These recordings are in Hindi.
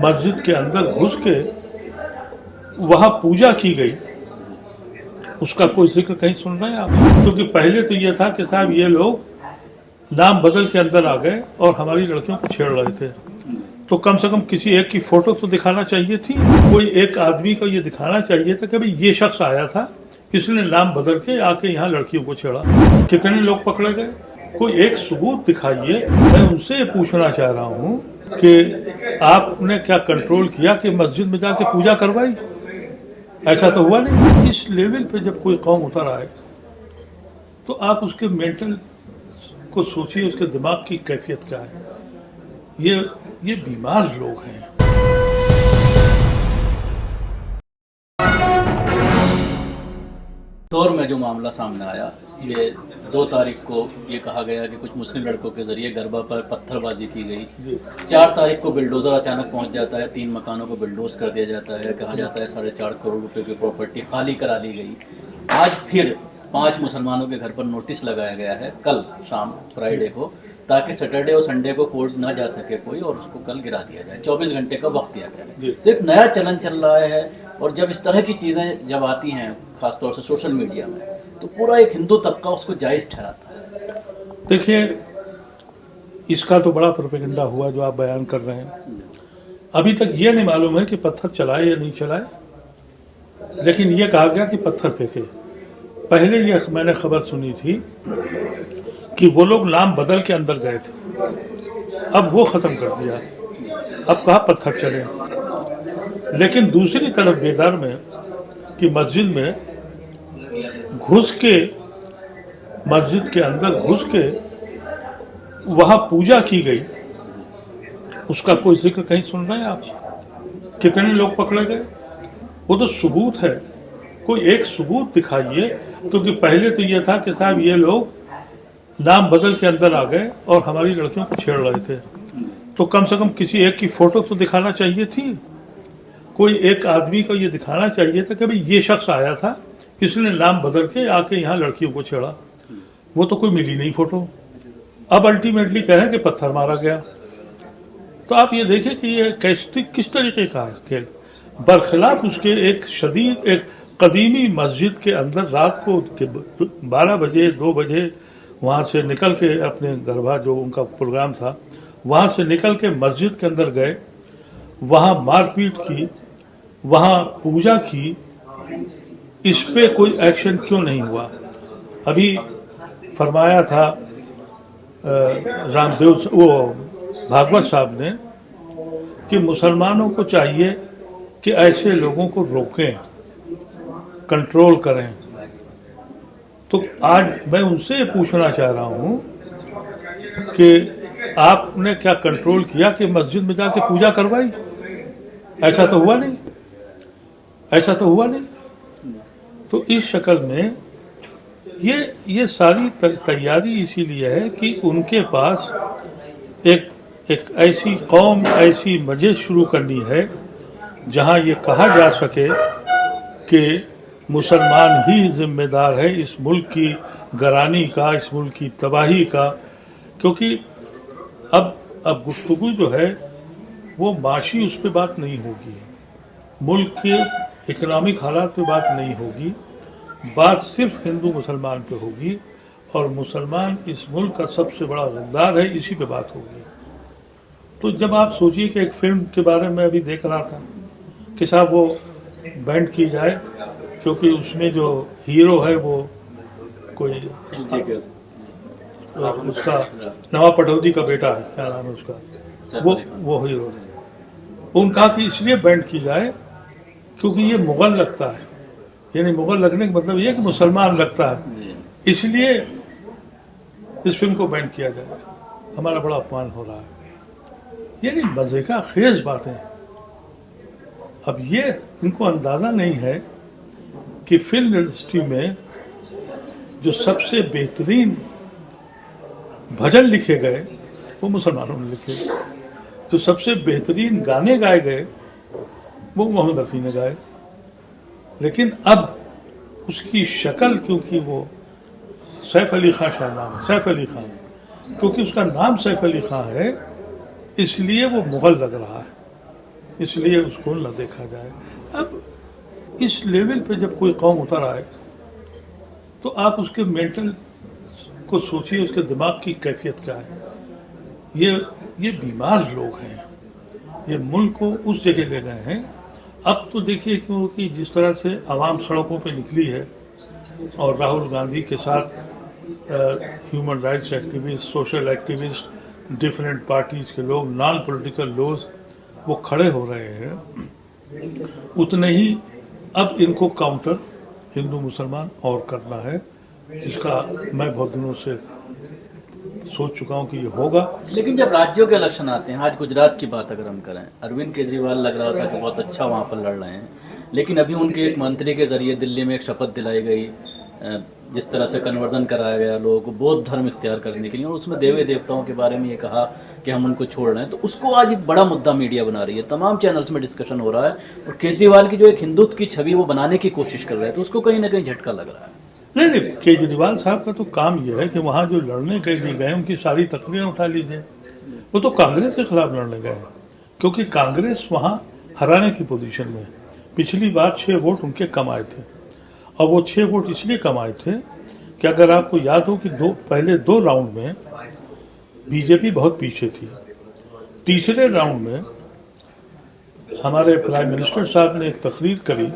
मस्जिद के अंदर घुस के वहां पूजा की गई, उसका कोई जिक्र कहीं सुन रहे हैं आप? क्योंकि पहले तो ये था कि साहब ये लोग नाम बदल के अंदर आ गए और हमारी लड़कियों को छेड़ रहे थे, तो कम से कम किसी एक की फोटो तो दिखाना चाहिए थी। कोई एक आदमी को ये दिखाना चाहिए था कि भाई ये शख्स आया था, इसने नाम बदल के आके यहाँ लड़कियों को छेड़ा। कितने लोग पकड़े गए? कोई एक सबूत दिखाइए। मैं उनसे पूछना चाह रहा हूँ कि आपने क्या कंट्रोल किया कि मस्जिद में जाके पूजा करवाई? ऐसा तो हुआ नहीं। इस लेवल पे जब कोई कौम उतर आए तो आप उसके मेंटल को सोचिए, उसके दिमाग की कैफियत क्या है। ये बीमार लोग हैं। दौर में जो मामला सामने आया, ये 2 तारीख को ये कहा गया कि कुछ मुस्लिम लड़कों के जरिए गरबा पर पत्थरबाजी की गई। 4 तारीख को बिल्डोजर अचानक पहुंच जाता है, 3 मकानों को बिल्डोज कर दिया जाता है। कहा जाता है 4.5 करोड़ रुपए की प्रॉपर्टी खाली करा ली गई। आज फिर 5 मुसलमानों के घर पर नोटिस लगाया गया है कल शाम फ्राइडे को, ताकि सैटरडे और संडे को कोर्ट ना जा सके कोई, और उसको कल गिरा दिया जाए। 24 घंटे का वक्त दिया गया है। तो एक नया चलन चल रहा है, और जब इस तरह की चीजें जब आती हैं खासतौर से सोशल मीडिया में, तो पूरा एक हिंदू तबका उसको जायज ठहराता है। देखिए, इसका तो बड़ा प्रोपेगेंडा हुआ जो आप बयान कर रहे हैं। अभी तक ये नहीं मालूम है कि पत्थर चलाए या नहीं चलाए, लेकिन ये कहा गया कि पत्थर फेंके। पहले ये मैंने खबर सुनी थी कि वो लोग नाम बदल के अंदर गए थे, अब वो खत्म कर दिया, अब कहा पत्थर चले। लेकिन दूसरी तरफ बेदार में कि मस्जिद में घुस के, मस्जिद के अंदर घुस के वहां पूजा की गई, उसका कोई जिक्र कहीं सुन रहे हैं आप? कितने लोग पकड़े गए? वो तो सबूत है। कोई एक सबूत दिखाइए। क्योंकि पहले तो ये था कि साहब ये लोग नाम बदल के अंदर आ गए और हमारी लड़कियों को छेड़ रहे थे, तो कम से कम किसी एक की फोटो तो दिखाना चाहिए थी। कोई एक आदमी को ये दिखाना चाहिए था कि भाई ये शख्स आया था, इसने नाम बदल के आके यहाँ लड़कियों को छेड़ा। वो तो कोई मिली नहीं फोटो। अब अल्टीमेटली कह रहे हैं कि पत्थर मारा गया। तो आप ये देखिए कि ये किस तरीके का खेल, बरखिलाफ उसके एक कदीमी मस्जिद के अंदर रात को 12 बजे 2 बजे वहाँ से निकल के अपने गरबा जो उनका प्रोग्राम था वहाँ से निकल के मस्जिद के अंदर गए, वहाँ मारपीट की, वहाँ पूजा की। इस पे कोई एक्शन क्यों नहीं हुआ? अभी फरमाया था रामदेव वो भागवत साहब ने कि मुसलमानों को चाहिए कि ऐसे लोगों को रोकें, कंट्रोल करें। तो आज मैं उनसे पूछना चाह रहा हूं कि आपने क्या कंट्रोल किया कि मस्जिद में जाके पूजा करवाई? ऐसा तो हुआ नहीं, ऐसा तो हुआ नहीं। तो इस शक्ल में ये सारी तैयारी इसीलिए है कि उनके पास एक ऐसी कौम, ऐसी मजलिस शुरू करनी है जहां ये कहा जा सके कि मुसलमान ही जिम्मेदार है इस मुल्क की गरानी का, इस मुल्क की तबाही का। क्योंकि अब गुफ्तगू जो है वो माशी उस पर बात नहीं होगी, मुल्क के इकोनॉमिक हालात पे बात नहीं होगी, बात सिर्फ हिंदू मुसलमान पे होगी, और मुसलमान इस मुल्क का सबसे बड़ा जिम्मेदार है, इसी पे बात होगी। तो जब आप सोचिए कि एक फिल्म के बारे में अभी देख रहा था कि साहब वो बैंड की जाए, क्योंकि उसमें जो हीरो है वो कोई उसका नवा पटौदी का बेटा है, क्या नाम है उसका, वो हीरो है। उनका कि इसलिए बैंड की जाए क्योंकि ये मुगल लगता है, यानी मुगल लगने का मतलब ये कि मुसलमान लगता है, इसलिए इस फिल्म को बैंड किया जाए। हमारा बड़ा अपमान हो रहा है। यानी मजे का खेज बातें। अब ये इनको अंदाजा नहीं है कि फिल्म इंडस्ट्री में जो सबसे बेहतरीन भजन लिखे गए वो मुसलमानों ने लिखे, जो सबसे बेहतरीन गाने गाए गए वो मोहम्मद रफ़ी ने गाए। लेकिन अब उसकी शक्ल, क्योंकि वो सैफ अली खां शाह नाम है, सैफ अली खां, क्योंकि उसका नाम सैफ अली खां है इसलिए वो मुगल लग रहा है। इसलिए उसको न देखा जाए। अब इस लेवल पे जब कोई कौम उतर आए तो आप उसके मेंटल को सोचिए, उसके दिमाग की कैफियत क्या है। ये बीमार लोग हैं, ये मुल्क को उस जगह ले गए हैं। अब तो देखिए क्योंकि जिस तरह से आवाम सड़कों पे निकली है और राहुल गांधी के साथ human rights activist, social activist, different parties के लोग, नॉन पॉलिटिकल लोग वो खड़े हो रहे हैं, उतने ही अब इनको काउंटर हिंदू मुसलमान और करना है, जिसका मैं बहुत दिनों से सोच चुका हूं कि ये होगा। लेकिन जब राज्यों के इलेक्शन आते हैं, आज गुजरात की बात अगर हम करें, अरविंद केजरीवाल लग रहा था कि बहुत अच्छा वहां पर लड़ रहे हैं, लेकिन अभी उनके एक मंत्री के जरिए दिल्ली में एक शपथ दिलाई गई, जिस तरह से कन्वर्जन कराया गया लोगों को बौद्ध धर्म इख्तियार करने के लिए, और उसमें देवी देवताओं के बारे में ये कहा कि हम उनको छोड़ रहे हैं, तो उसको आज एक बड़ा मुद्दा मीडिया बना रही है, तमाम चैनल्स में डिस्कशन हो रहा है, और केजरीवाल की जो एक हिंदुत्व की छवि वो बनाने की कोशिश कर रहे हैं, तो उसको कहीं ना कहीं झटका लग रहा है। नहीं, केजरीवाल साहब का तो काम यह है कि वहां जो लड़ने के लिए गए उनकी सारी तकरीरें उठा लीजिए। वो तो कांग्रेस के खिलाफ लड़ने गए, क्योंकि कांग्रेस वहां हराने की पोजीशन में। पिछली बार 6 वोट उनके कम आए थे, और वो 6 वोट इसलिए कम आए थे कि अगर आपको याद हो कि पहले 2 राउंड में बीजेपी बहुत पीछे थी। तीसरे राउंड में हमारे प्राइम मिनिस्टर साहब ने एक तकरीर करी,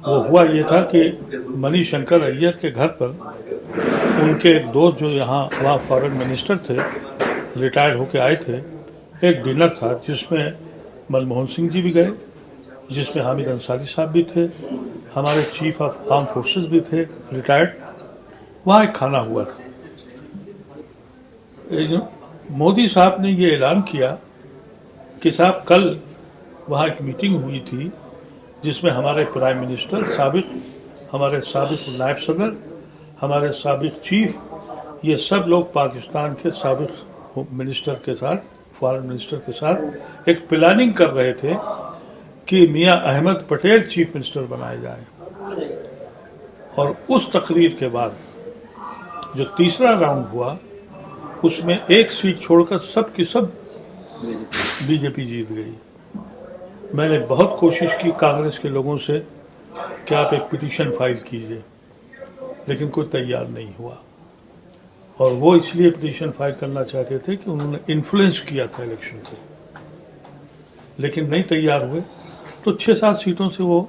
वो हुआ ये था कि मणिशंकर अय्यर के घर पर उनके एक दोस्त जो वहाँ फॉरेन मिनिस्टर थे, रिटायर्ड होके आए थे, एक डिनर था जिसमें मनमोहन सिंह जी भी गए, जिसमें हामिद अंसारी साहब भी थे, हमारे चीफ ऑफ आर्म फोर्सेस भी थे रिटायर्ड। वहाँ एक खाना हुआ था। मोदी साहब ने ये ऐलान किया कि साहब कल वहाँ एक मीटिंग हुई थी जिसमें हमारे प्राइम मिनिस्टर साबिक, हमारे साबिक नायब सदर, हमारे साबिक चीफ, ये सब लोग पाकिस्तान के साबिक मिनिस्टर के साथ, फॉरेन मिनिस्टर के साथ एक प्लानिंग कर रहे थे कि मियां अहमद पटेल चीफ मिनिस्टर बनाए जाए। और उस तकरीर के बाद जो तीसरा राउंड हुआ उसमें एक सीट छोड़कर सब की सब बीजेपी जीत गई। मैंने बहुत कोशिश की कांग्रेस के लोगों से कि आप एक पिटीशन फाइल कीजिए, लेकिन कोई तैयार नहीं हुआ। और वो इसलिए पिटीशन फाइल करना चाहते थे कि उन्होंने इन्फ्लुएंस किया था इलेक्शन को, लेकिन नहीं तैयार हुए, तो 6-7 सीटों से वो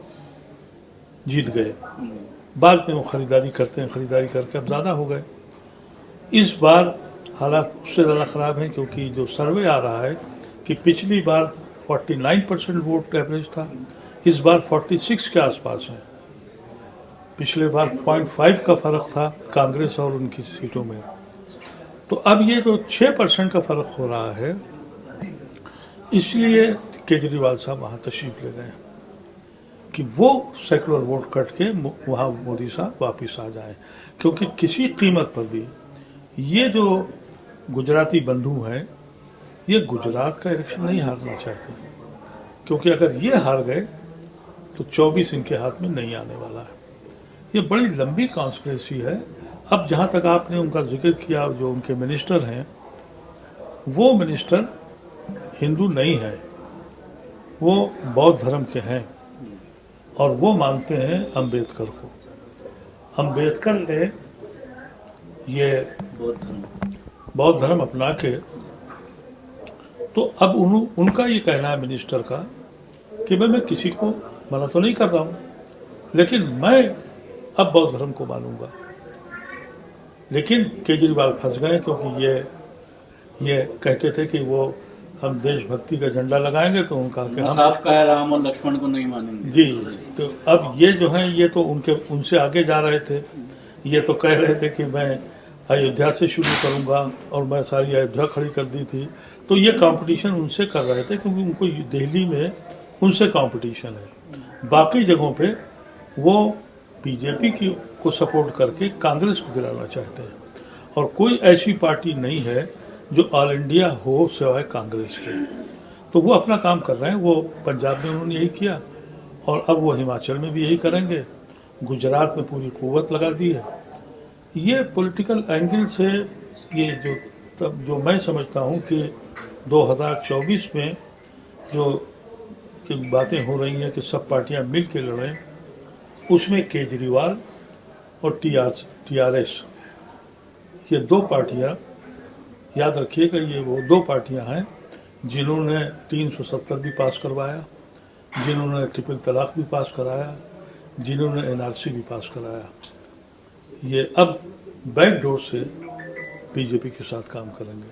जीत गए। बाद में वो खरीदारी करते हैं, खरीदारी करके अब ज़्यादा हो गए। इस बार हालात उससे ज़्यादा ख़राब हैं, क्योंकि जो सर्वे आ रहा है कि पिछली बार 49% वोट एवरेज था, इस बार 46 के आसपास है। पिछले बार 0.5 का फर्क था कांग्रेस और उनकी सीटों में। तो अब ये तो 6% का फर्क हो रहा है, इसलिए केजरीवाल साहब वहां तशरीफ ले गए कि वो सेकुलर वोट कट के वहां मोदी साहब वापिस आ जाए। क्योंकि किसी कीमत पर भी ये जो गुजराती बंधु हैं, ये गुजरात का इलेक्शन नहीं हारना चाहते, क्योंकि अगर ये हार गए तो 24 इनके हाथ में नहीं आने वाला है। ये बड़ी लंबी कॉन्स्पिरेसी है। अब जहां तक आपने उनका जिक्र किया, जो उनके मिनिस्टर हैं, वो मिनिस्टर हिंदू नहीं है, वो बौद्ध धर्म के हैं और वो मानते हैं अम्बेडकर को। अम्बेडकर ने ये बौद्ध धर्म अपना के, तो अब उनका ये कहना है मिनिस्टर का कि मैं किसी को मना तो नहीं कर रहा हूं, लेकिन मैं अब बौद्ध धर्म को मानूंगा। लेकिन केजरीवाल फंस गए, क्योंकि ये कहते थे कि वो हम देशभक्ति का झंडा लगाएंगे, तो उनका कि हम साफ कहा राम और लक्ष्मण को नहीं मानेंगे। जी। तो अब ये जो है, ये तो उनसे आगे जा रहे थे। ये तो कह रहे थे कि मैं अयोध्या से शुरू करूंगा, और मैं सारी अयोध्या खड़ी कर दी थी। तो ये कंपटीशन उनसे कर रहे थे, क्योंकि उनको दिल्ली में उनसे कंपटीशन है। बाकी जगहों पे वो बीजेपी को सपोर्ट करके कांग्रेस को गिराना चाहते हैं, और कोई ऐसी पार्टी नहीं है जो ऑल इंडिया हो सिवाय कांग्रेस के। तो वो अपना काम कर रहे हैं। वो पंजाब में उन्होंने यही किया, और अब वो हिमाचल में भी यही करेंगे। गुजरात में पूरी कुव्वत लगा दी है। ये पॉलिटिकल एंगल से ये जो मैं समझता हूँ कि 2024 में जो की बातें हो रही हैं कि सब पार्टियां मिल के लड़ें, उसमें केजरीवाल और टीआरएस, ये दो पार्टियां, याद रखिएगा, ये वो दो पार्टियां हैं जिन्होंने 370 भी पास करवाया, जिन्होंने ट्रिपल तलाक भी पास कराया, जिन्होंने एनआरसी भी पास कराया। ये अब बैकडोर से बीजेपी के साथ काम करेंगे।